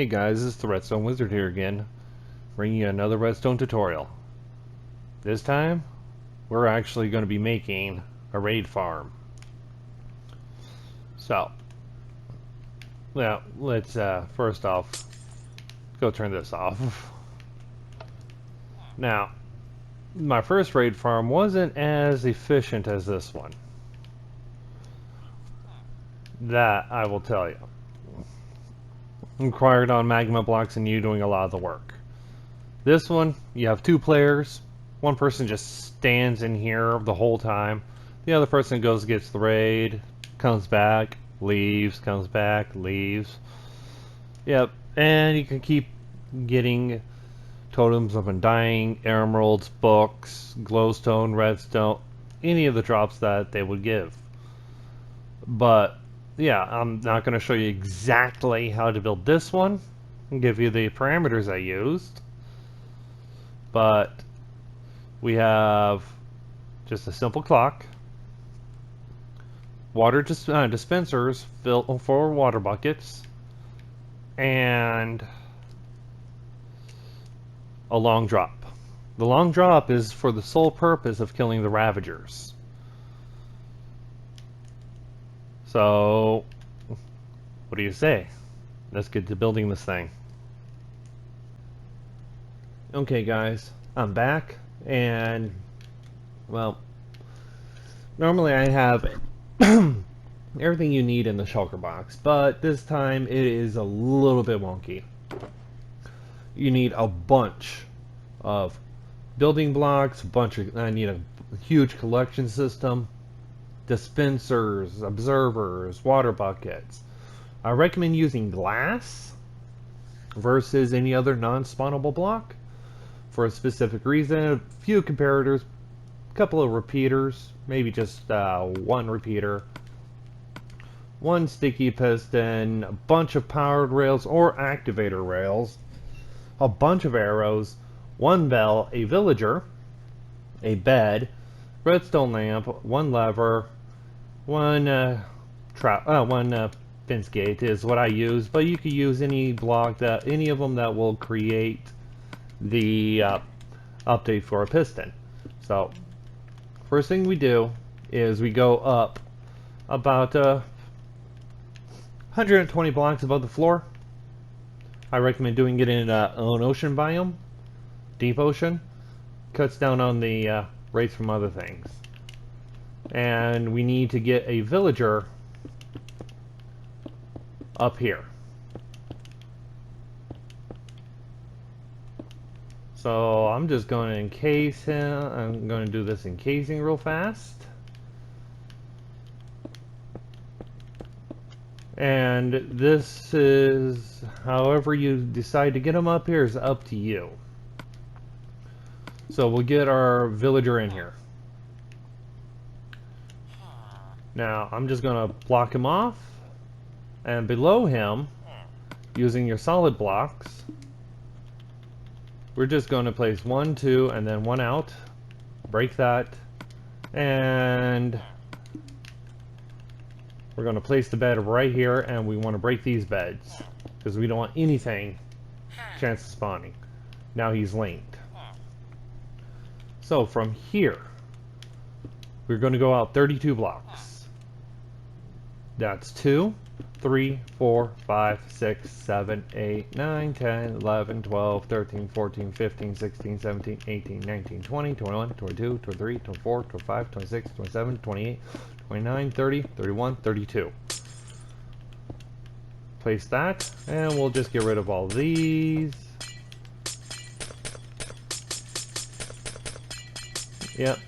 Hey guys, it's the Redstone Wizard here again, bringing you another Redstone tutorial. This time, we're actually going to be making a raid farm. So, well, let's first off, go turn this off. Now, my first raid farm wasn't as efficient as this one. That I will tell you. Required on magma blocks and you doing a lot of the work. This one, you have two players. One person just stands in here the whole time. The other person goes, gets the raid, comes back, leaves, comes back, leaves. Yep, and you can keep getting totems of undying, emeralds, books, glowstone, redstone, any of the drops that they would give. But yeah, I'm not going to show you exactly how to build this one and give you the parameters I used. But we have just a simple clock, water dispensers filled for water buckets, and a long drop. The long drop is for the sole purpose of killing the Ravagers. So, what do you say? Let's get to building this thing. Okay guys, I'm back, and well, normally I have everything you need in the shulker box, but this time it is a little bit wonky. You need a bunch of building blocks, I need a huge collection system, dispensers, observers, water buckets. I recommend using glass versus any other non-spawnable block for a specific reason. A few comparators, a couple of repeaters, maybe just one repeater, one sticky piston, a bunch of powered rails or activator rails, a bunch of arrows, one bell, a villager, a bed, redstone lamp, one lever, one fence gate is what I use, but you could use any block any of them that will create the update for a piston. So first thing we do is we go up about 120 blocks above the floor. I recommend doing it in an ocean biome, deep ocean. Cuts down on the rates from other things. And we need to get a villager up here. So I'm just going to encase him. I'm going to do this encasing real fast. And this is, however you decide to get him up here is up to you. So we'll get our villager in here. Now I'm just going to block him off. And below him, using your solid blocks, we're just going to place 1, 2, and then 1 out. Break that. And we're going to place the bed right here, and we want to break these beds because we don't want anything chance of spawning. Now he's linked. So from here, we're going to go out 32 blocks. That's 2, 3, 4, 5, 6, 7, 8, 9, 10, 11, 12, 13, 14, 15, 16, 17, 18, 19, 20, 21, 22, 23, 24, 25, 26, 27, 28, 29, 30, 31, 32. Place that, and we'll just get rid of all these. Yep.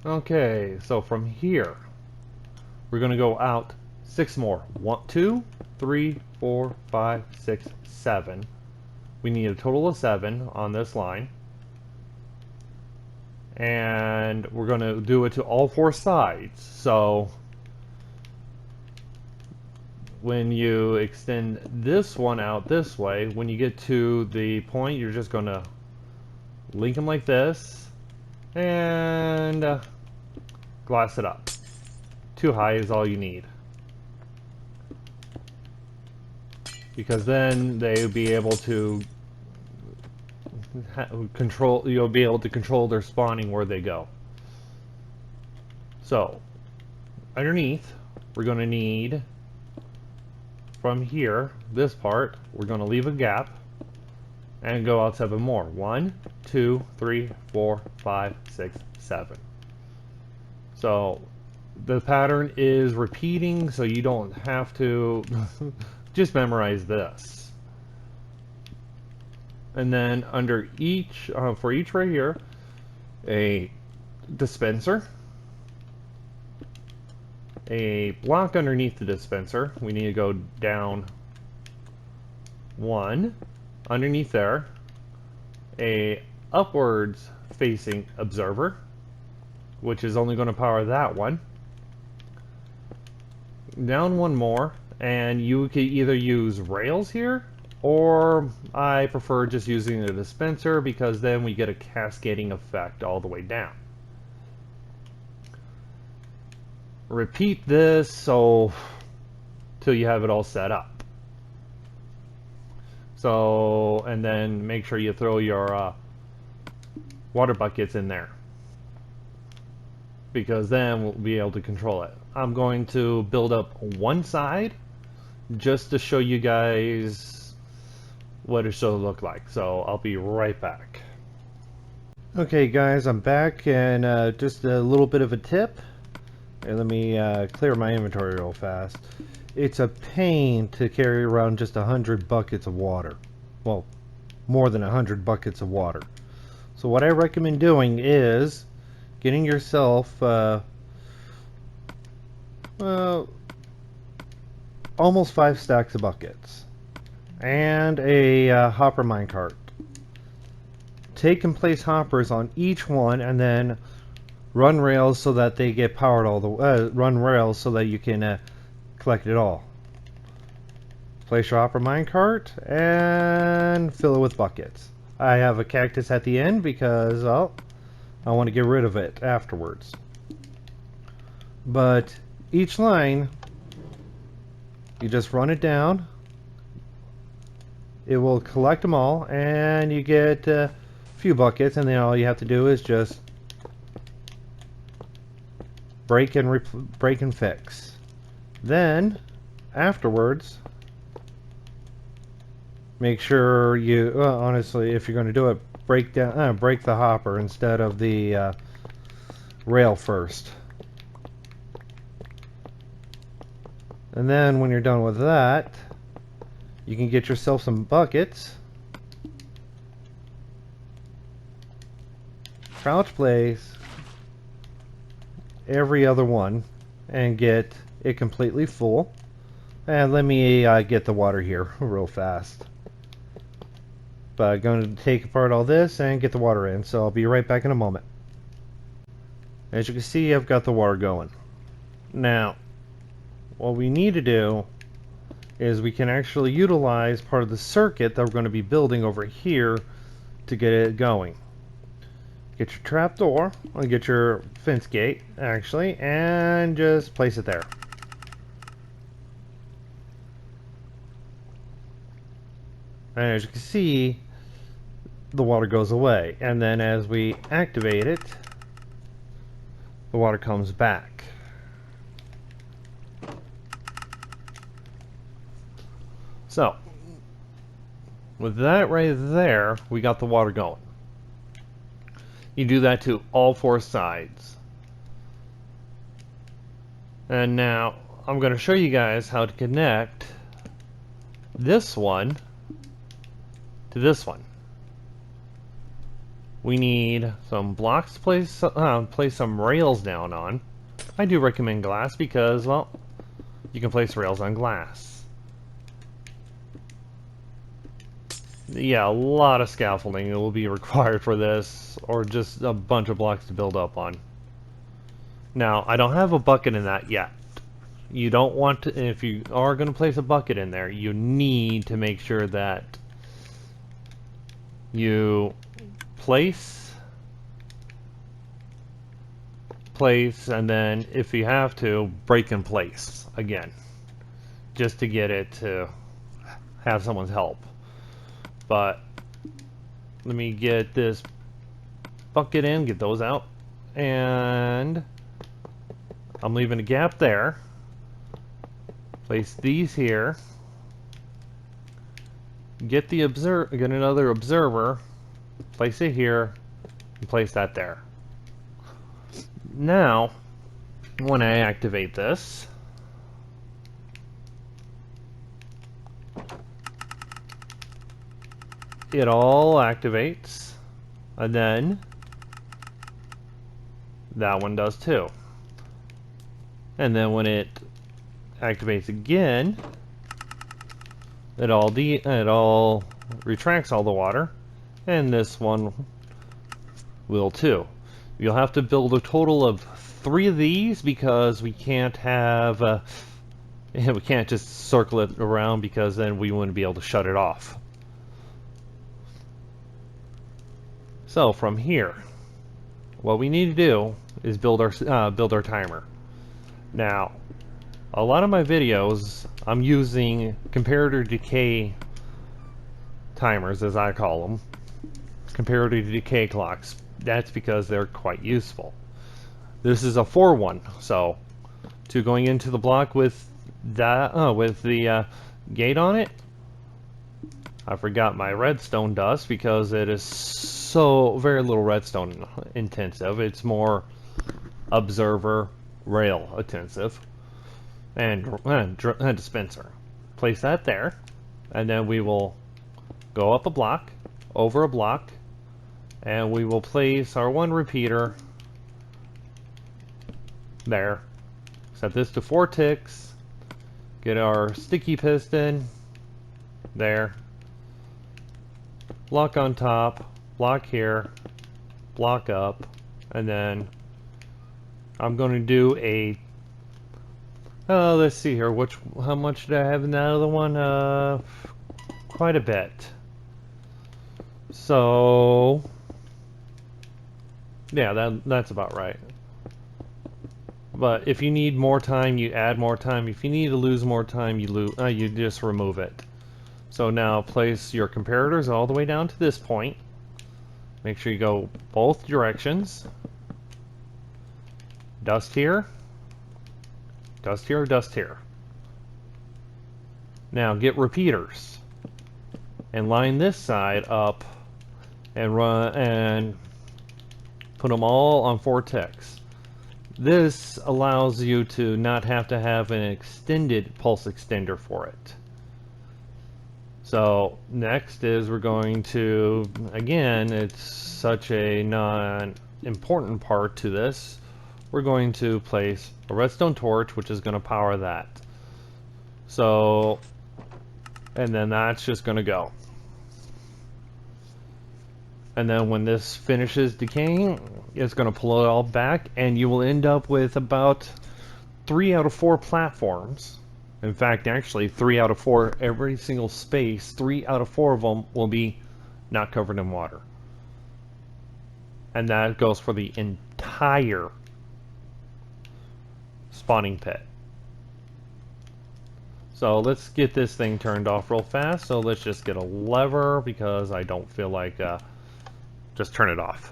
Okay, so from here, we're going to go out 6 more. 1, 2, 3, 4, 5, 6, 7. We need a total of 7 on this line. And we're going to do it to all 4 sides. So when you extend this one out this way, when you get to the point, you're just going to link them like this and glass it up. Too high is all you need. because then they'll be able to control. You'll be able to control their spawning where they go. So underneath, we're going to need, from here, this part, we're going to leave a gap and go out 7 more. 1, 2, 3, 4, 5, 6, 7. So the pattern is repeating, so you don't have to just memorize this. And then under each, for each right here, a dispenser, a block underneath the dispenser. We need to go down 1 underneath there, a upwards facing observer, which is only going to power that one, down 1 more, and you could either use rails here, or I prefer just using the dispenser because then we get a cascading effect all the way down. Repeat this till you have it all set up. So, and then make sure you throw your water buckets in there, because then we'll be able to control it. I'm going to build up one side just to show you guys what it should look like. So I'll be right back. Okay guys, I'm back, and just a little bit of a tip. And let me clear my inventory real fast. It's a pain to carry around just 100 buckets of water. Well, more than 100 buckets of water. So what I recommend doing is getting yourself almost 5 stacks of buckets and a hopper minecart. Take and place hoppers on each one, and then run rails so that they get powered all the run rails so that you can collect it all. Place your hopper minecart and fill it with buckets. I have a cactus at the end because, well, I want to get rid of it afterwards. But each line, you just run it down. It will collect them all, and you get a few buckets, and then all you have to do is just break and fix. Then afterwards, make sure you honestly, if you're going to do it, break the hopper instead of the rail first. And then when you're done with that, you can get yourself some buckets, crouch place every other one, and get it completely full. And let me get the water here real fast. But I'm going to take apart all this and get the water in, so I'll be right back in a moment. As you can see, I've got the water going. Now, what we need to do is we can actually utilize part of the circuit that we're going to be building over here to get it going. Get your trapdoor, or get your fence gate, actually, and just place it there. And as you can see, the water goes away. And then as we activate it, the water comes back. So, with that right there, we got the water going. You do that to all 4 sides. And now I'm going to show you guys how to connect this one to this one. We need some blocks to place some rails down on. I do recommend glass because, well, you can place rails on glass. Yeah, a lot of scaffolding will be required for this, or just a bunch of blocks to build up on. Now, I don't have a bucket in that yet. You don't want to, if you are going to place a bucket in there, you need to make sure that you place, and then if you have to, break and place again, just to get it to have someone's help. But let me get this bucket in, get those out, and I'm leaving a gap there. Place these here. Get another observer. Place it here, and place that there. Now, when I activate this, it all activates, and then that one does too. And then when it activates again, it all retracts all the water, and this one will too. You'll have to build a total of 3 of these because we can't have we can't just circle it around, because then we wouldn't be able to shut it off. So from here, what we need to do is build our timer. Now, a lot of my videos, I'm using comparator decay timers, as I call them, comparator decay clocks. That's because they're quite useful. This is a 4-1, so to going into the block with that with the gate on it, I forgot my redstone dust because it is so very little redstone intensive. It's more observer rail intensive. And dispenser. Place that there, and then we will go up a block, over a block, and we will place our 1 repeater there. Set this to 4 ticks. Get our sticky piston there. Block on top, block here, block up, and then I'm going to do a let's see here. How much did I have in that other one? Quite a bit. So, yeah, that's about right. But if you need more time, you add more time. If you need to lose more time, you just remove it. So now place your comparators all the way down to this point. Make sure you go both directions. Dust here. Dust here, dust here. Now get repeaters and line this side up and put them all on 4 ticks. This allows you to not have to have an extended pulse extender for it. So next is we're going to, again, it's such a non-important part to this, we're going to place a redstone torch, which is going to power that. So, and then that's just going to go. And then when this finishes decaying, it's going to pull it all back, and you will end up with about 3 out of 4 platforms. In fact, actually 3 out of 4, every single space, 3 out of 4 of them will be not covered in water. And that goes for the entire spawning pit. So let's get this thing turned off real fast. So let's just get a lever, because I don't feel like just turn it off.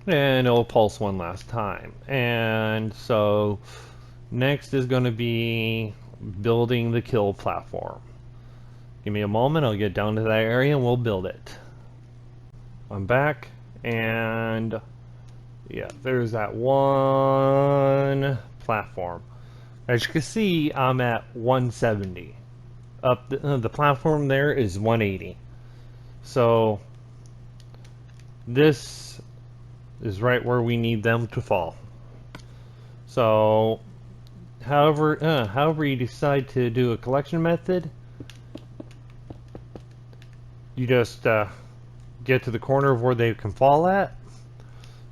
And it'll pulse one last time. And so next is going to be building the kill platform. Give me a moment, I'll get down to that area and we'll build it. I'm back, and yeah, there's that one platform. As you can see, I'm at 170. Up the platform there is 180. So this is right where we need them to fall. So however you decide to do a collection method, you just get to the corner of where they can fall at.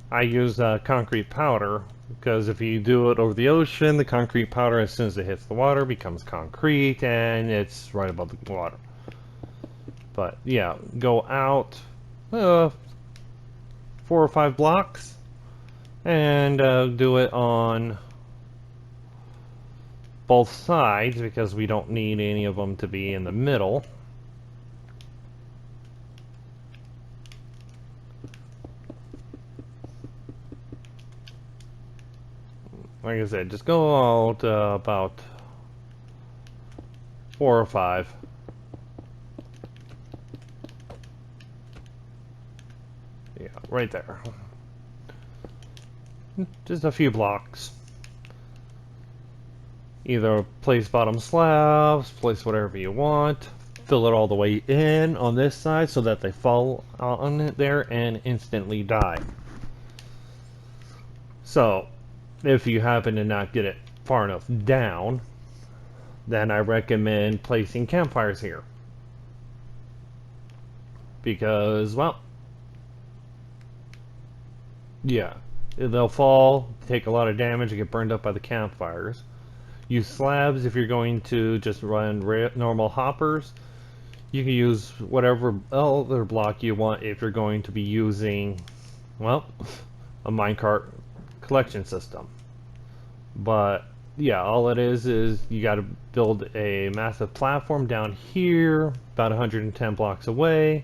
I use concrete powder, because if you do it over the ocean, the concrete powder, as soon as it hits the water, becomes concrete, and it's right above the water. But yeah, go out 4 or 5 blocks, and do it on both sides because we don't need any of them to be in the middle. Like I said, just go out about 4 or 5. Yeah, right there. Just a few blocks. Either place bottom slabs, place whatever you want, fill it all the way in on this side so that they fall on it there and instantly die. So, if you happen to not get it far enough down, then I recommend placing campfires here. Because, well, yeah, they'll fall, take a lot of damage, and get burned up by the campfires. Use slabs if you're going to just run normal hoppers. You can use whatever other block you want if you're going to be using, well, a minecart collection system. But yeah, all it is you got to build a massive platform down here, about 110 blocks away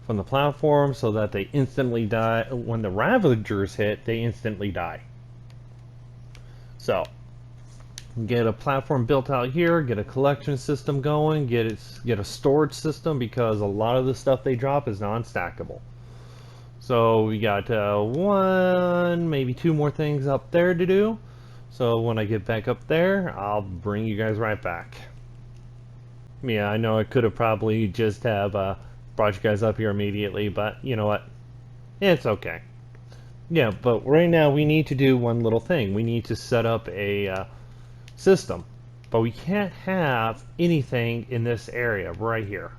from the platform, so that they instantly die. When the Ravagers hit, they instantly die. So get a platform built out here, get a collection system going, get a storage system, because a lot of the stuff they drop is non-stackable. So we got 1, maybe 2 more things up there to do. So when I get back up there, I'll bring you guys right back. Yeah, I know I could have probably just have brought you guys up here immediately, but you know what? It's okay. Yeah, but right now we need to do one little thing. We need to set up a system, but we can't have anything in this area right here,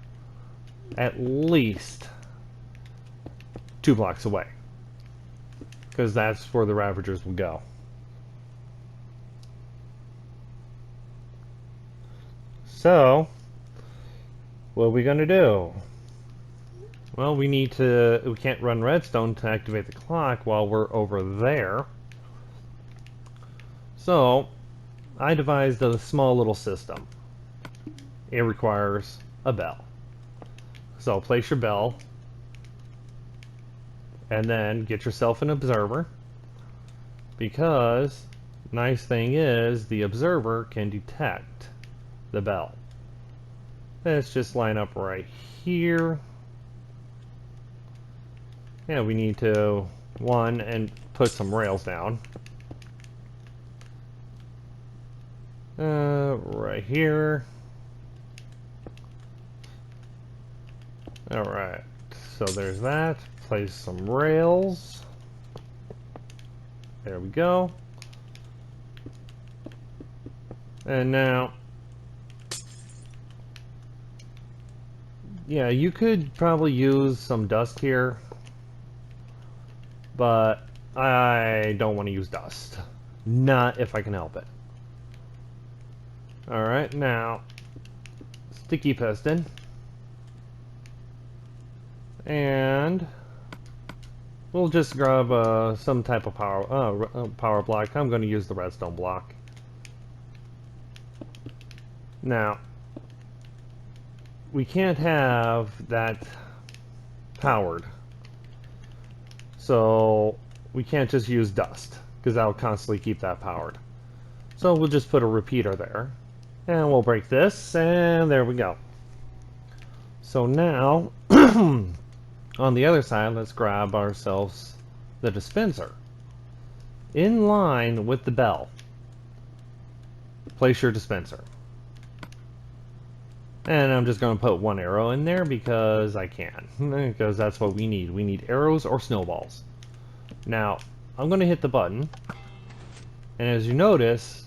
at least 2 blocks away, because that's where the Ravagers will go. So what are we gonna do? Well, we can't run redstone to activate the clock while we're over there, so I devised a small little system. It requires a bell. So place your bell, and then get yourself an observer, because nice thing is the observer can detect the bell. Let's just line up right here. Yeah, we need to and put some rails down. Right here. Alright, so there's that. Place some rails. There we go. And now, yeah, you could probably use some dust here, but I don't want to use dust. Not if I can help it. Alright, now, sticky piston. And we'll just grab some type of power block. I'm going to use the redstone block. Now, we can't have that powered, so we can't just use dust, because that'll constantly keep that powered. So we'll just put a repeater there, and we'll break this, and there we go. So now, on the other side, let's grab ourselves the dispenser. In line with the bell, place your dispenser. And I'm just going to put 1 arrow in there because I can. Because that's what we need. We need arrows or snowballs. Now, I'm going to hit the button. And as you notice,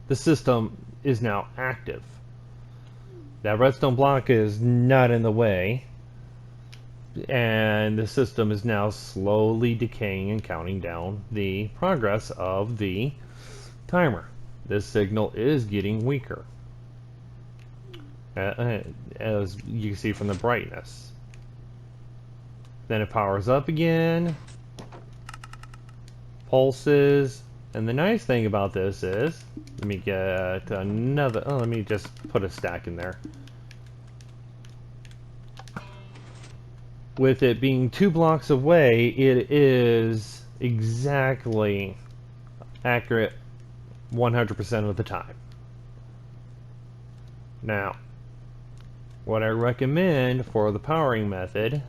the system is now active. That redstone block is not in the way. And the system is now slowly decaying and counting down the progress of the timer. This signal is getting weaker, as you can see from the brightness. Then it powers up again, pulses, And the nice thing about this is, let me get another, oh, let me just put a stack in there. With it being 2 blocks away, it is exactly accurate 100% of the time. Now, what I recommend for the powering method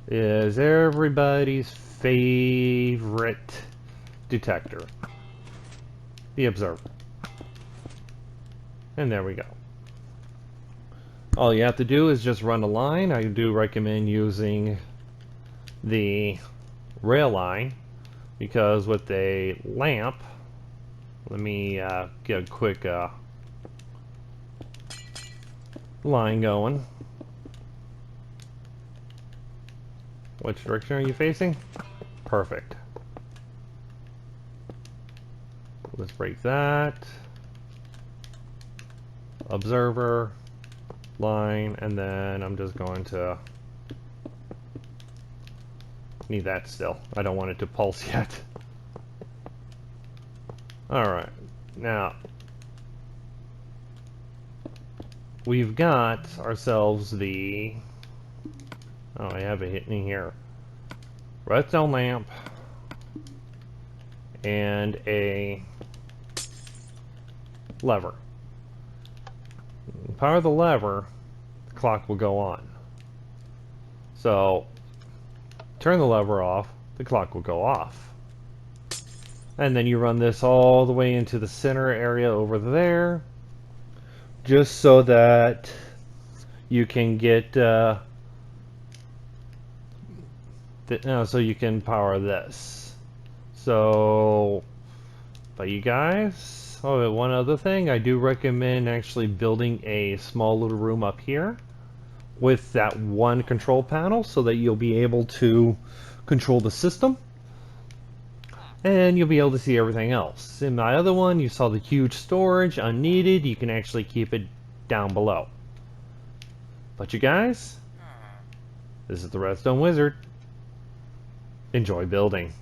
is everybody's favorite detector, the observer. And there we go. All you have to do is just run a line. I do recommend using the rail line, because with a lamp, let me get a quick line going. Which direction are you facing? Perfect. Let's break that. Observer, line, and then I'm just going to need that still. I don't want it to pulse yet. Alright, now we've got ourselves the, oh, I have it hitting here, redstone lamp and a lever. Power the lever, the clock will go on. So turn the lever off, the clock will go off. And then you run this all the way into the center area over there, just so that you can get so you can power this. So, but you guys, oh, one other thing, I do recommend actually building a small little room up here with that one control panel, so that you'll be able to control the system and you'll be able to see everything else. In my other one, you saw the huge storage, unneeded. You can actually keep it down below. But you guys, this is the Redstone Wizard. Enjoy building.